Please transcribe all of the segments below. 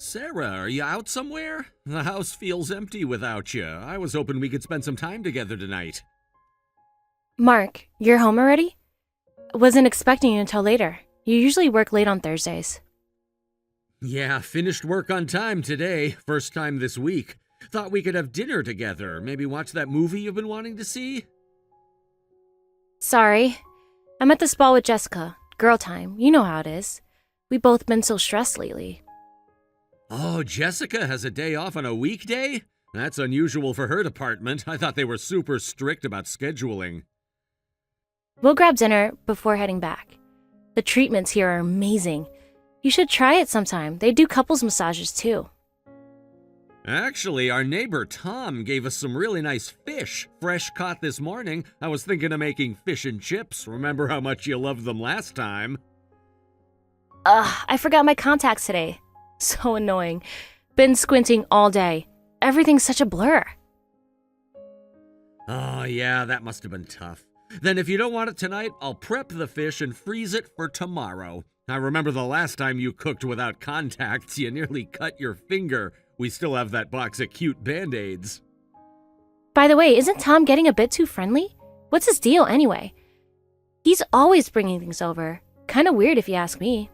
Sarah, are you out somewhere? The house feels empty without you. I was hoping we could spend some time together tonight. Mark, you're home already? Wasn't expecting you until later. You usually work late on Thursdays. Yeah, finished work on time today. First time this week. Thought we could have dinner together. Maybe watch that movie you've been wanting to see? Sorry. I'm at the spa with Jessica. Girl time. You know how it is. We've both been so stressed lately. Oh, Jessica has a day off on a weekday? That's unusual for her department. I thought they were super strict about scheduling. We'll grab dinner before heading back. The treatments here are amazing. You should try it sometime. They do couples massages too. Actually, our neighbor Tom gave us some really nice fish, fresh caught this morning. I was thinking of making fish and chips. Remember how much you loved them last time? I forgot my contacts today. So annoying. Been squinting all day. Everything's such a blur. Oh yeah, that must have been tough. Then if you don't want it tonight, I'll prep the fish and freeze it for tomorrow. I remember the last time you cooked without contacts, you nearly cut your finger. We still have that box of cute Band-Aids. By the way, isn't Tom getting a bit too friendly? What's his deal anyway? He's always bringing things over. Kinda weird if you ask me.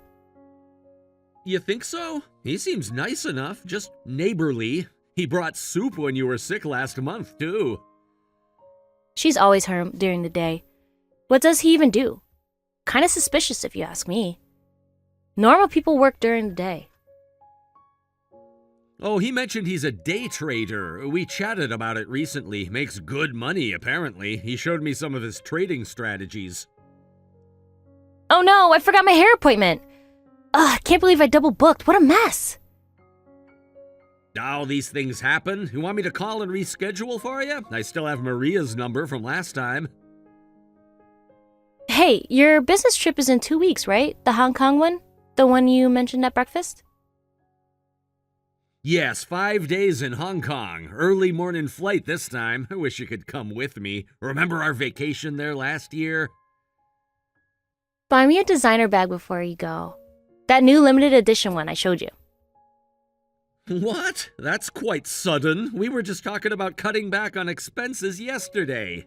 You think so? He seems nice enough, just neighborly. He brought soup when you were sick last month, too. She's always home during the day. What does he even do? Kinda suspicious if you ask me. Normal people work during the day. Oh, he mentioned he's a day trader. We chatted about it recently. Makes good money, apparently. He showed me some of his trading strategies. Oh no, I forgot my hair appointment. Ugh, can't believe I double booked. What a mess. Oh, these things happen. You want me to call and reschedule for you? I still have Maria's number from last time. Hey, your business trip is in 2 weeks, right? The Hong Kong one? The one you mentioned at breakfast? Yes, 5 days in Hong Kong. Early morning flight this time. I wish you could come with me. Remember our vacation there last year? Buy me a designer bag before you go. That new limited edition one I showed you. What? That's quite sudden. We were just talking about cutting back on expenses yesterday.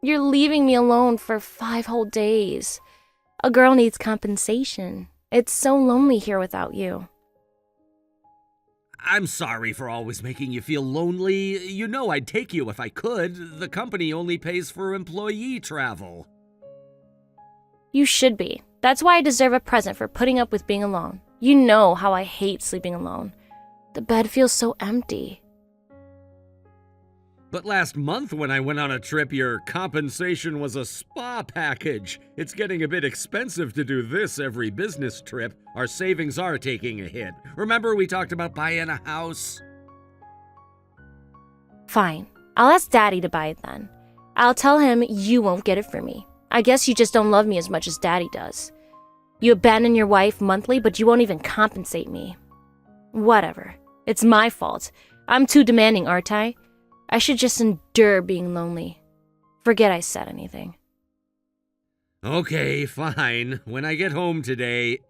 You're leaving me alone for 5 whole days. A girl needs compensation. It's so lonely here without you. I'm sorry for always making you feel lonely. You know I'd take you if I could. The company only pays for employee travel. You should be. That's why I deserve a present for putting up with being alone. You know how I hate sleeping alone. The bed feels so empty. But last month when I went on a trip, your compensation was a spa package. It's getting a bit expensive to do this every business trip. Our savings are taking a hit. Remember we talked about buying a house? Fine. I'll ask Daddy to buy it then. I'll tell him you won't get it for me. I guess you just don't love me as much as Daddy does. You abandon your wife monthly, but you won't even compensate me. Whatever. It's my fault. I'm too demanding, aren't I? I should just endure being lonely. Forget I said anything. Okay, fine. When I get home today...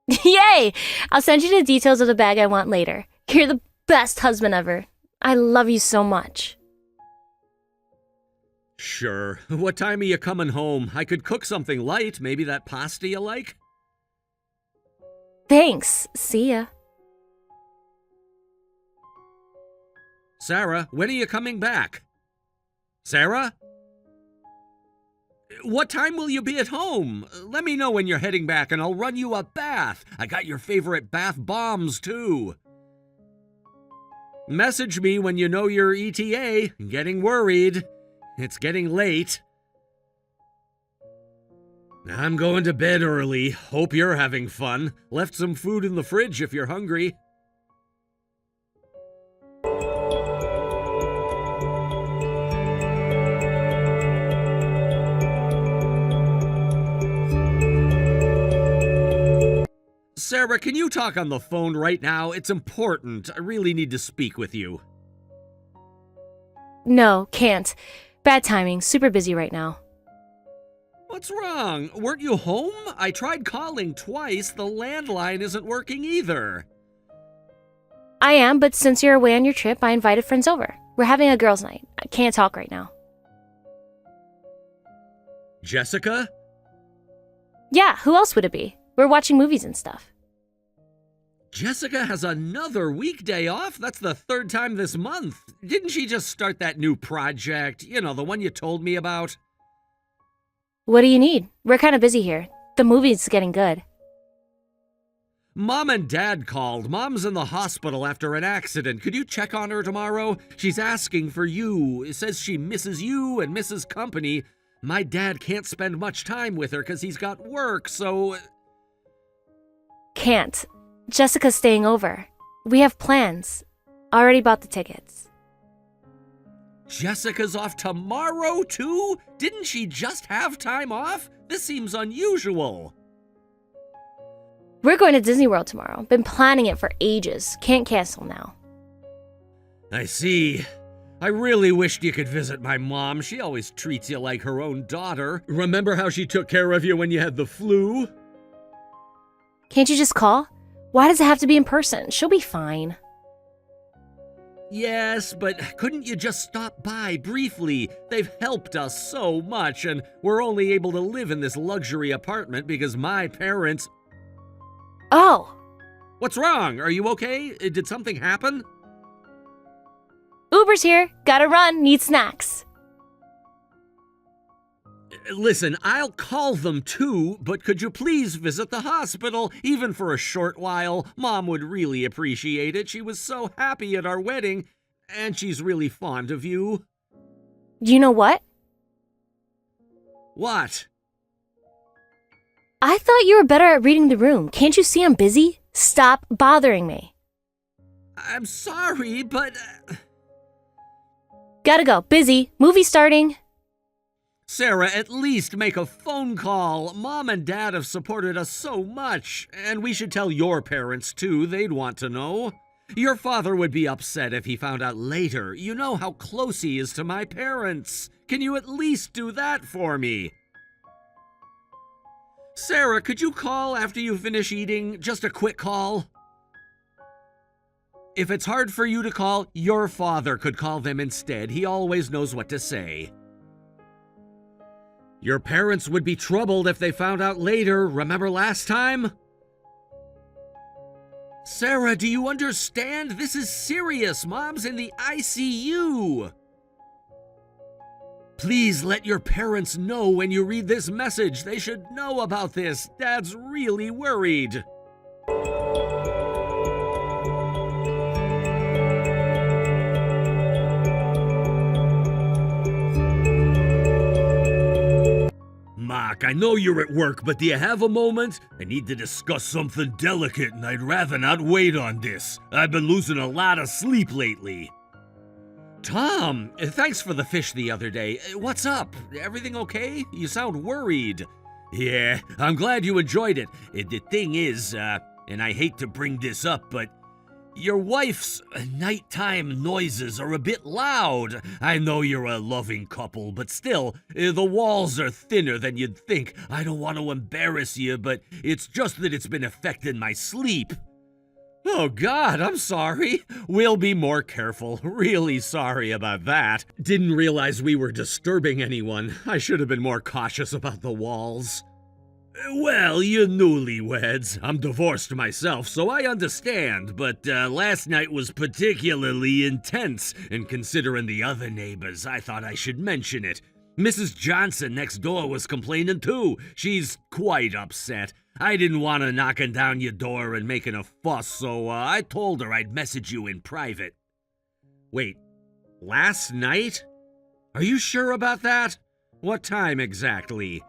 Yay! I'll send you the details of the bag I want later. You're the best husband ever. I love you so much. Sure. What time are you coming home? I could cook something light, maybe that pasta you like? Thanks. See ya. Sarah, when are you coming back? Sarah? What time will you be at home? Let me know when you're heading back and I'll run you a bath. I got your favorite bath bombs, too. Message me when you know your ETA. Getting worried. It's getting late. I'm going to bed early. Hope you're having fun. Left some food in the fridge if you're hungry. Sarah, can you talk on the phone right now? It's important. I really need to speak with you. No, can't. Bad timing. Super busy right now. What's wrong? Weren't you home? I tried calling twice. The landline isn't working either. I am, but since you're away on your trip, I invited friends over. We're having a girls' night. I can't talk right now. Jessica? Yeah, who else would it be? We're watching movies and stuff. Jessica has another weekday off? That's the third time this month. Didn't she just start that new project? You know, the one you told me about? What do you need? We're kind of busy here. The movie's getting good. Mom and Dad called. Mom's in the hospital after an accident. Could you check on her tomorrow? She's asking for you. It says she misses you and misses company. My dad can't spend much time with her because he's got work, so... Can't. Jessica's staying over. We have plans. Already bought the tickets. Jessica's off tomorrow, too? Didn't she just have time off? This seems unusual. We're going to Disney World tomorrow. Been planning it for ages. Can't cancel now. I see. I really wished you could visit my mom. She always treats you like her own daughter. Remember how she took care of you when you had the flu? Can't you just call? Why does it have to be in person? She'll be fine. Yes, but couldn't you just stop by briefly? They've helped us so much, and we're only able to live in this luxury apartment because my parents... Oh! What's wrong? Are you okay? Did something happen? Uber's here. Gotta run. Need snacks. Listen, I'll call them too, but could you please visit the hospital, even for a short while? Mom would really appreciate it. She was so happy at our wedding, and she's really fond of you. You know what? What? I thought you were better at reading the room. Can't you see I'm busy? Stop bothering me. I'm sorry, but... Gotta go. Busy. Movie starting. Sarah, at least make a phone call. Mom and Dad have supported us so much, and we should tell your parents too. They'd want to know. Your father would be upset if he found out later. You know how close he is to my parents. Can you at least do that for me? Sarah, could you call after you finish eating? Just a quick call. If it's hard for you to call, your father could call them instead. He always knows what to say. Your parents would be troubled if they found out later. Remember last time? Sarah, do you understand? This is serious. Mom's in the ICU. Please let your parents know when you read this message. They should know about this. Dad's really worried. Mark, I know you're at work, but do you have a moment? I need to discuss something delicate, and I'd rather not wait on this. I've been losing a lot of sleep lately. Tom, thanks for the fish the other day. What's up? Everything okay? You sound worried. Yeah, I'm glad you enjoyed it. The thing is, and I hate to bring this up, but your wife's nighttime noises are a bit loud. I know you're a loving couple, but still, the walls are thinner than you'd think. I don't want to embarrass you, but it's just that it's been affecting my sleep. Oh God, I'm sorry. We'll be more careful. Really sorry about that. Didn't realize we were disturbing anyone. I should have been more cautious about the walls. Well, you newlyweds. I'm divorced myself, so I understand, but last night was particularly intense, and considering the other neighbors, I thought I should mention it. Mrs. Johnson next door was complaining too. She's quite upset. I didn't want her knocking down your door and making a fuss, so I told her I'd message you in private. Wait, last night? Are you sure about that? What time exactly?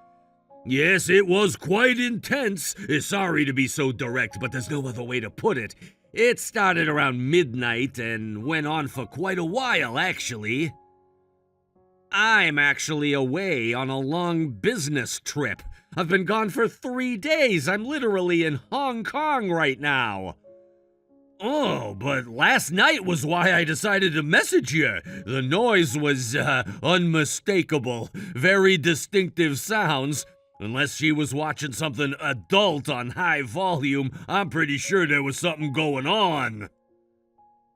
Yes, it was quite intense. Sorry to be so direct, but there's no other way to put it. It started around midnight and went on for quite a while, actually. I'm actually away on a long business trip. I've been gone for 3 days. I'm literally in Hong Kong right now. Oh, but last night was why I decided to message you. The noise was unmistakable. Very distinctive sounds. Unless she was watching something adult on high volume, I'm pretty sure there was something going on.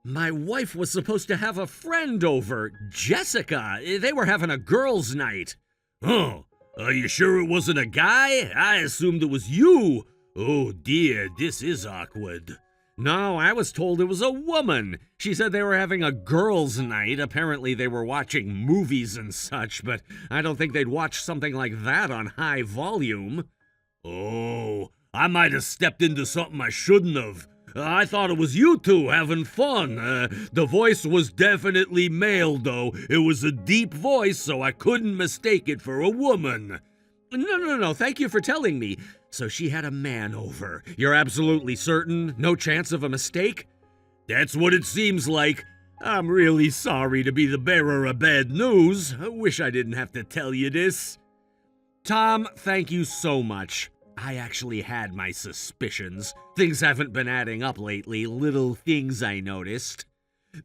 My wife was supposed to have a friend over, Jessica. They were having a girls' night. Oh, are you sure it wasn't a guy? I assumed it was you. Oh dear, this is awkward. No, I was told it was a woman. She said they were having a girls' night. Apparently they were watching movies and such, but I don't think they'd watch something like that on high volume. Oh, I might have stepped into something I shouldn't have. I thought it was you two having fun. The voice was definitely male, though. It was a deep voice, so I couldn't mistake it for a woman. No, thank you for telling me. So she had a man over. You're absolutely certain? No chance of a mistake? That's what it seems like. I'm really sorry to be the bearer of bad news. I wish I didn't have to tell you this. Tom, thank you so much. I actually had my suspicions. Things haven't been adding up lately, little things I noticed.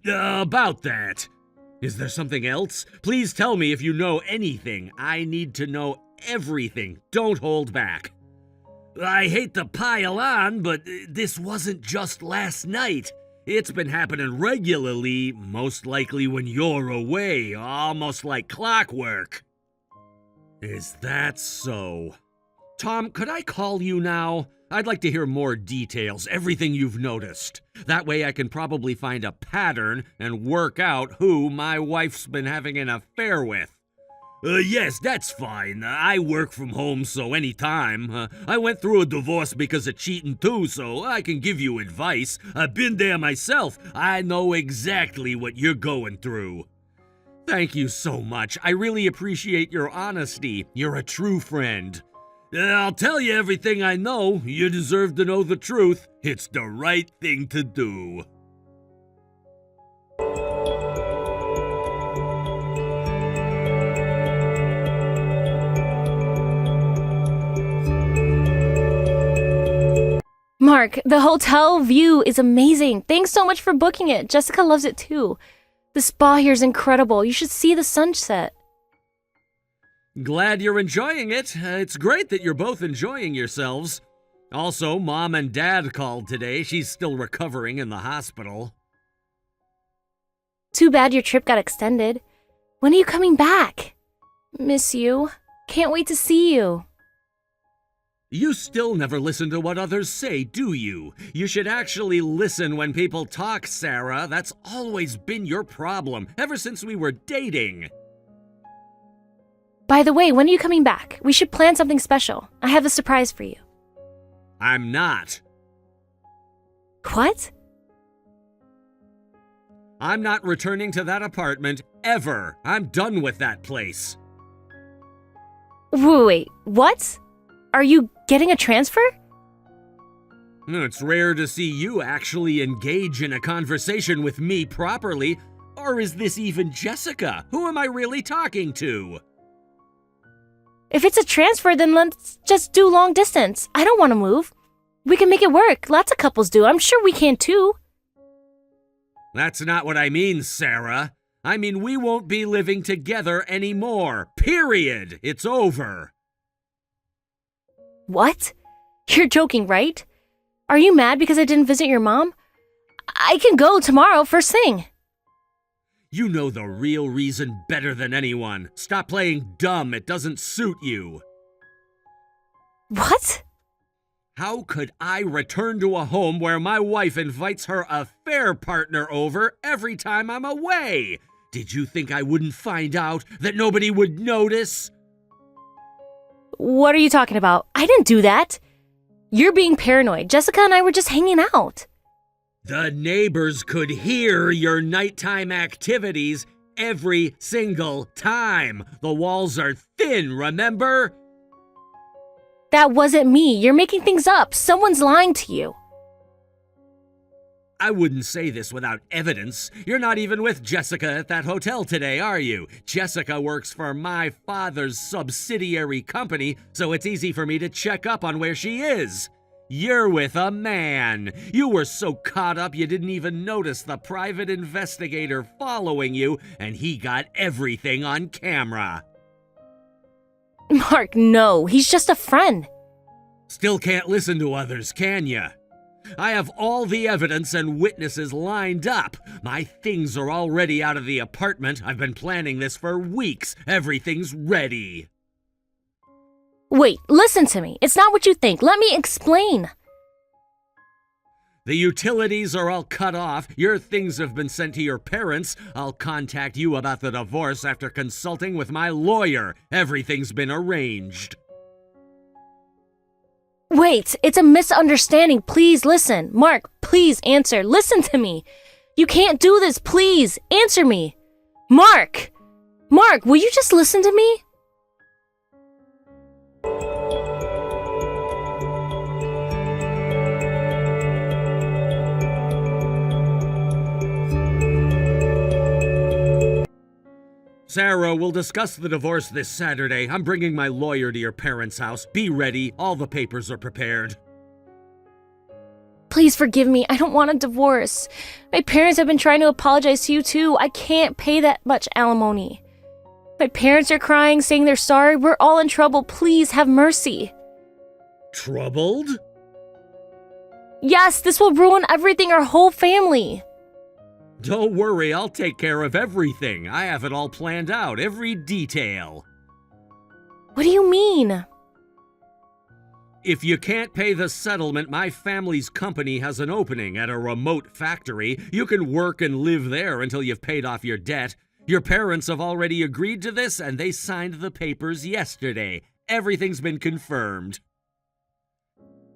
About that. Is there something else? Please tell me if you know anything. I need to know everything. Don't hold back. I hate to pile on, but this wasn't just last night. It's been happening regularly, most likely when you're away, almost like clockwork. Is that so? Tom, could I call you now? I'd like to hear more details, everything you've noticed. That way I can probably find a pattern and work out who my wife's been having an affair with. Yes, that's fine. I work from home, so anytime. I went through a divorce because of cheating too, so I can give you advice. I've been there myself. I know exactly what you're going through. Thank you so much. I really appreciate your honesty. You're a true friend. I'll tell you everything I know. You deserve to know the truth. It's the right thing to do. Mark, the hotel view is amazing. Thanks so much for booking it. Jessica loves it too. The spa here is incredible. You should see the sunset. Glad you're enjoying it. It's great that you're both enjoying yourselves. Also, Mom and Dad called today. She's still recovering in the hospital. Too bad your trip got extended. When are you coming back? Miss you. Can't wait to see you. You still never listen to what others say, do you? You should actually listen when people talk, Sarah. That's always been your problem, ever since we were dating. By the way, when are you coming back? We should plan something special. I have a surprise for you. I'm not. What? I'm not returning to that apartment, ever. I'm done with that place. Wait, what? Are you getting a transfer? It's rare to see you actually engage in a conversation with me properly. Or is this even Jessica? Who am I really talking to? If it's a transfer, then let's just do long distance. I don't want to move. We can make it work. Lots of couples do. I'm sure we can too. That's not what I mean, Sarah. I mean, we won't be living together anymore. Period. It's over. What? You're joking, right? Are you mad because I didn't visit your mom? I can go tomorrow first thing. You know the real reason better than anyone. Stop playing dumb. It doesn't suit you. What? How could I return to a home where my wife invites her affair partner over every time I'm away? Did you think I wouldn't find out? That nobody would notice? What are you talking about? I didn't do that. You're being paranoid. Jessica and I were just hanging out. The neighbors could hear your nighttime activities every single time. The walls are thin, remember? That wasn't me. You're making things up. Someone's lying to you. I wouldn't say this without evidence. You're not even with Jessica at that hotel today, are you? Jessica works for my father's subsidiary company, so it's easy for me to check up on where she is. You're with a man. You were so caught up you didn't even notice the private investigator following you, and he got everything on camera. Mark, no, he's just a friend. Still can't listen to others, can ya? I have all the evidence and witnesses lined up. My things are already out of the apartment. I've been planning this for weeks. Everything's ready. Wait, listen to me. It's not what you think. Let me explain. The utilities are all cut off. Your things have been sent to your parents. I'll contact you about the divorce after consulting with my lawyer. Everything's been arranged. Wait, it's a misunderstanding. Please listen. Mark, please answer. Listen to me. You can't do this. Please answer me. Mark! Mark, will you just listen to me? Sarah, we'll discuss the divorce this Saturday. I'm bringing my lawyer to your parents' house. Be ready. All the papers are prepared. Please forgive me. I don't want a divorce. My parents have been trying to apologize to you too. I can't pay that much alimony. My parents are crying, saying they're sorry. We're all in trouble. Please have mercy. Troubled? Yes, this will ruin everything, our whole family. Don't worry, I'll take care of everything. I have it all planned out, every detail. What do you mean? If you can't pay the settlement, my family's company has an opening at a remote factory. You can work and live there until you've paid off your debt. Your parents have already agreed to this, and they signed the papers yesterday. Everything's been confirmed.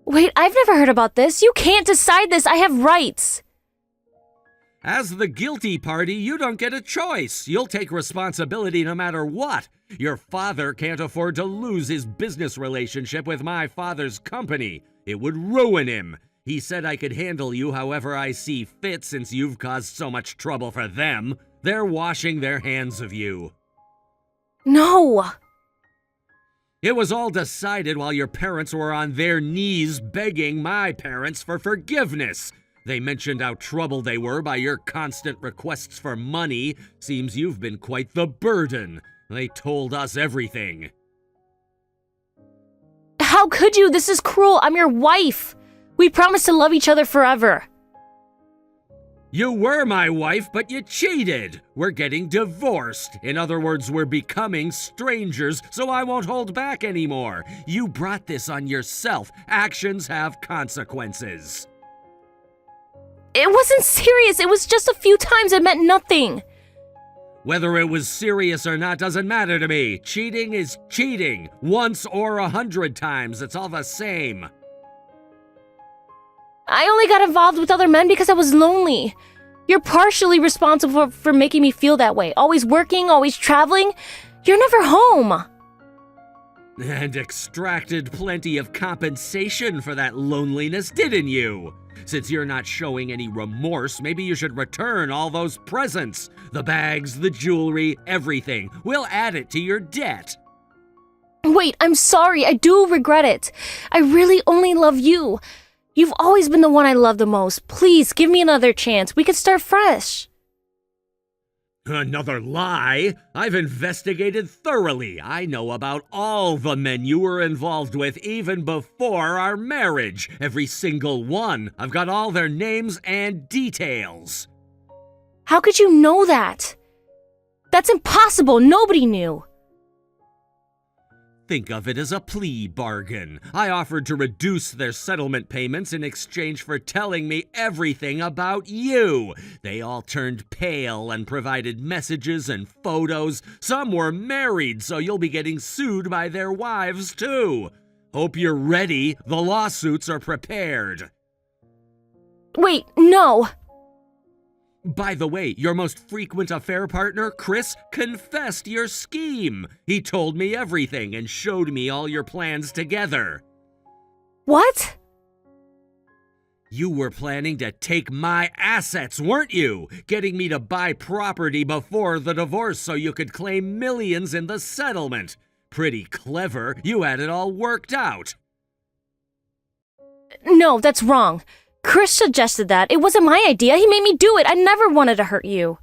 Wait, I've never heard about this. You can't decide this. I have rights. As the guilty party, you don't get a choice. You'll take responsibility no matter what. Your father can't afford to lose his business relationship with my father's company. It would ruin him. He said I could handle you however I see fit since you've caused so much trouble for them. They're washing their hands of you. No. It was all decided while your parents were on their knees begging my parents for forgiveness. They mentioned how troubled they were by your constant requests for money. Seems you've been quite the burden. They told us everything. How could you? This is cruel. I'm your wife. We promised to love each other forever. You were my wife, but you cheated. We're getting divorced. In other words, we're becoming strangers, so I won't hold back anymore. You brought this on yourself. Actions have consequences. It wasn't serious. It was just a few times. It meant nothing. Whether it was serious or not doesn't matter to me. Cheating is cheating. Once or 100 times, it's all the same. I only got involved with other men because I was lonely. You're partially responsible for making me feel that way. Always working, always traveling. You're never home. And extracted plenty of compensation for that loneliness, didn't you? Since you're not showing any remorse, maybe you should return all those presents. The bags, the jewelry, everything. We'll add it to your debt. Wait, I'm sorry. I do regret it. I really only love you. You've always been the one I love the most. Please, give me another chance. We could start fresh. Another lie? I've investigated thoroughly. I know about all the men you were involved with even before our marriage. Every single one. I've got all their names and details. How could you know that? That's impossible. Nobody knew. Think of it as a plea bargain. I offered to reduce their settlement payments in exchange for telling me everything about you. They all turned pale and provided messages and photos. Some were married, so you'll be getting sued by their wives too. Hope you're ready. The lawsuits are prepared. Wait, no. By the way, your most frequent affair partner, Chris, confessed your scheme. He told me everything and showed me all your plans together. What? You were planning to take my assets, weren't you? Getting me to buy property before the divorce so you could claim millions in the settlement. Pretty clever. You had it all worked out. No, that's wrong. Chris suggested that. It wasn't my idea. He made me do it. I never wanted to hurt you.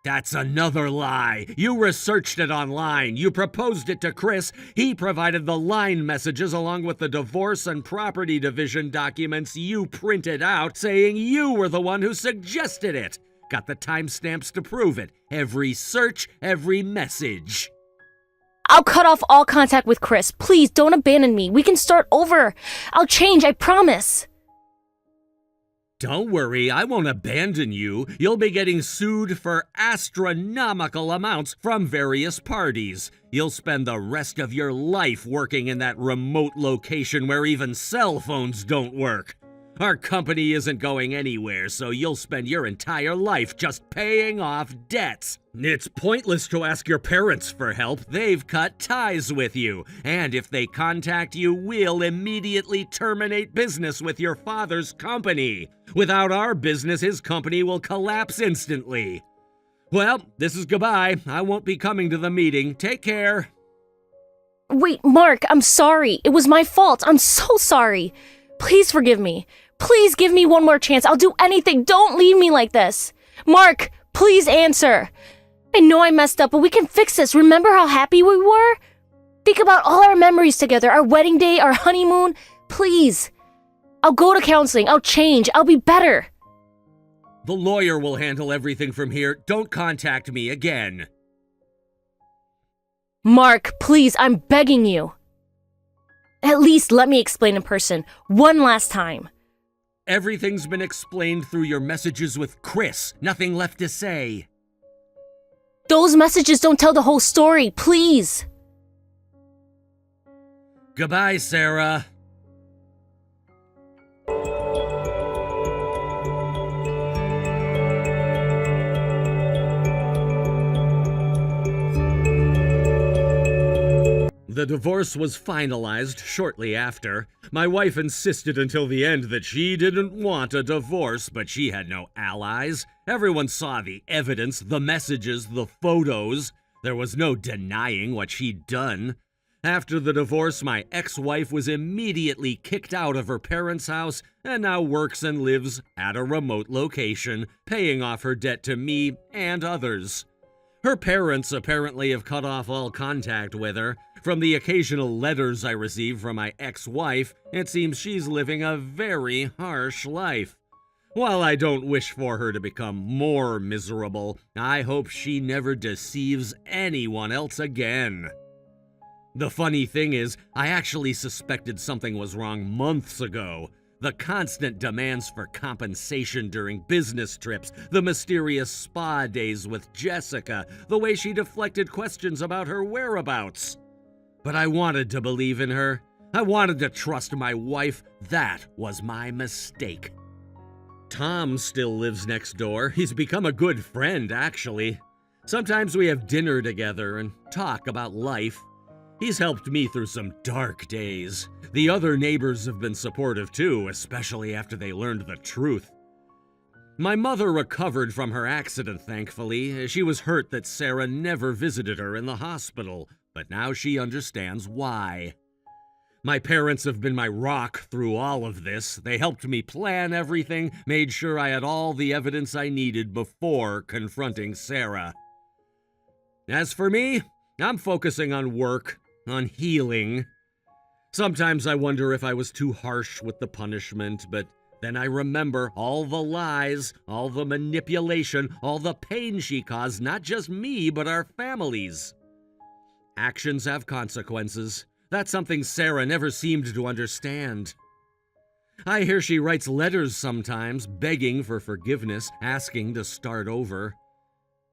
That's another lie. You researched it online. You proposed it to Chris. He provided the line messages along with the divorce and property division documents you printed out, saying you were the one who suggested it. Got the timestamps to prove it. Every search, every message. I'll cut off all contact with Chris. Please don't abandon me. We can start over. I'll change, I promise. Don't worry, I won't abandon you. You'll be getting sued for astronomical amounts from various parties. You'll spend the rest of your life working in that remote location where even cell phones don't work. Our company isn't going anywhere, so you'll spend your entire life just paying off debts. It's pointless to ask your parents for help. They've cut ties with you. And if they contact you, we'll immediately terminate business with your father's company. Without our business, his company will collapse instantly. Well, this is goodbye. I won't be coming to the meeting. Take care. Wait, Mark, I'm sorry. It was my fault. I'm so sorry. Please forgive me. Please give me one more chance. I'll do anything. Don't leave me like this. Mark, please answer. I know I messed up, but we can fix this. Remember how happy we were? Think about all our memories together, our wedding day, our honeymoon. Please. I'll go to counseling. I'll change. I'll be better. The lawyer will handle everything from here. Don't contact me again. Mark, please, I'm begging you. At least let me explain in person one last time. Everything's been explained through your messages with Chris. Nothing left to say. Those messages don't tell the whole story, please. Goodbye, Sarah. The divorce was finalized shortly after. My wife insisted until the end that she didn't want a divorce, but she had no allies. Everyone saw the evidence, the messages, the photos. There was no denying what she'd done. After the divorce, my ex-wife was immediately kicked out of her parents' house and now works and lives at a remote location, paying off her debt to me and others. Her parents apparently have cut off all contact with her. From the occasional letters I receive from my ex-wife, it seems she's living a very harsh life. While I don't wish for her to become more miserable, I hope she never deceives anyone else again. The funny thing is, I actually suspected something was wrong months ago. The constant demands for compensation during business trips, the mysterious spa days with Jessica, the way she deflected questions about her whereabouts. But I wanted to believe in her. I wanted to trust my wife. That was my mistake. Tom still lives next door. He's become a good friend, actually. Sometimes we have dinner together and talk about life. He's helped me through some dark days. The other neighbors have been supportive too, especially after they learned the truth. My mother recovered from her accident, thankfully. She was hurt that Sarah never visited her in the hospital, but now she understands why. My parents have been my rock through all of this. They helped me plan everything, made sure I had all the evidence I needed before confronting Sarah. As for me, I'm focusing on work, on healing. Sometimes I wonder if I was too harsh with the punishment, but then I remember all the lies, all the manipulation, all the pain she caused, not just me, but our families. Actions have consequences. That's something Sarah never seemed to understand. I hear she writes letters sometimes, begging for forgiveness, asking to start over.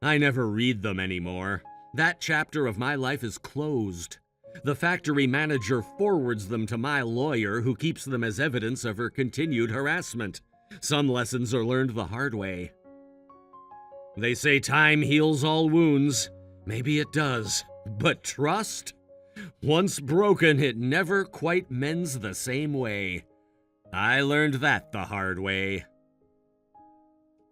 I never read them anymore. That chapter of my life is closed. The factory manager forwards them to my lawyer, who keeps them as evidence of her continued harassment. Some lessons are learned the hard way. They say time heals all wounds. Maybe it does. But trust? Once broken, it never quite mends the same way. I learned that the hard way.